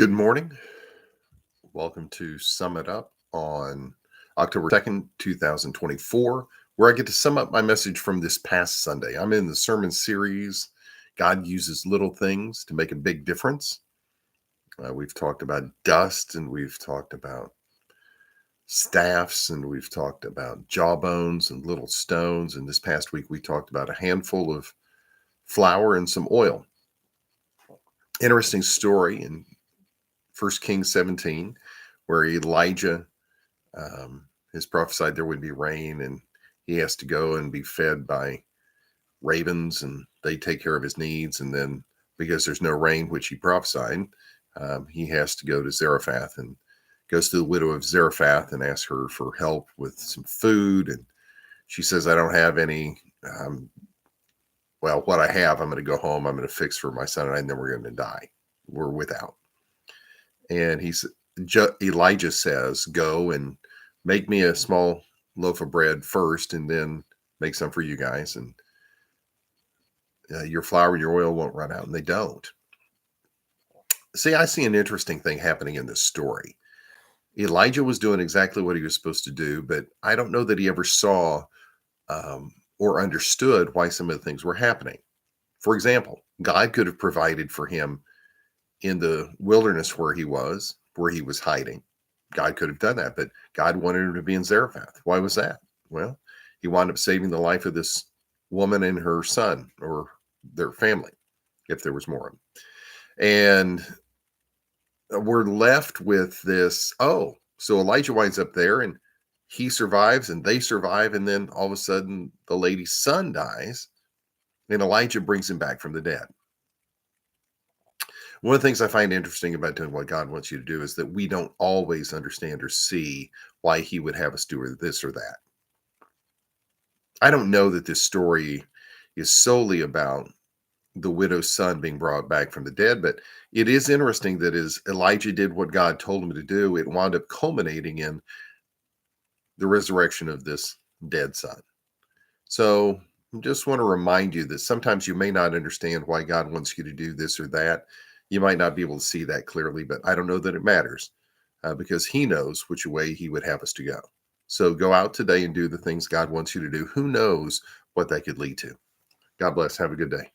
Good morning. Welcome to Sum It Up on October 2nd, 2024, where I get to sum up my message from this past Sunday. I'm in the sermon series, God Uses Little Things to Make a Big Difference. We've talked about dust, and we've talked about staffs, and we've talked about jawbones and little stones. And this past week, we talked about a handful of flour and some oil. Interesting story in 1 Kings 17, where Elijah has prophesied there would be rain, and he has to go and be fed by ravens, and they take care of his needs. And then, because there's no rain, which he prophesied, he has to go to Zarephath, and goes to the widow of Zarephath and asks her for help with some food. And she says, I don't have any. Well, what I have, I'm going to go home. I'm going to fix for my son, and then we're going to die. We're without. And Elijah says, go and make me a small loaf of bread first, and then make some for you guys. And your flour and your oil won't run out. And they don't. See, I see an interesting thing happening in this story. Elijah was doing exactly what he was supposed to do, but I don't know that he ever saw or understood why some of the things were happening. For example, God could have provided for him in the wilderness where he was hiding. God could have done that, but God wanted him to be in Zarephath. Why was that? Well, he wound up saving the life of this woman and her son, or their family, if there was more of them. And we're left with this. Oh, so Elijah winds up there, and he survives, and they survive. And then all of a sudden, the lady's son dies, and Elijah brings him back from the dead. One of the things I find interesting about doing what God wants you to do is that we don't always understand or see why he would have us do this or that. I don't know that this story is solely about the widow's son being brought back from the dead, but it is interesting that as Elijah did what God told him to do, it wound up culminating in the resurrection of this dead son. So I just want to remind you that sometimes you may not understand why God wants you to do this or that. You might not be able to see that clearly, but I don't know that it matters because he knows which way he would have us to go. So go out today and do the things God wants you to do. Who knows what that could lead to? God bless. Have a good day.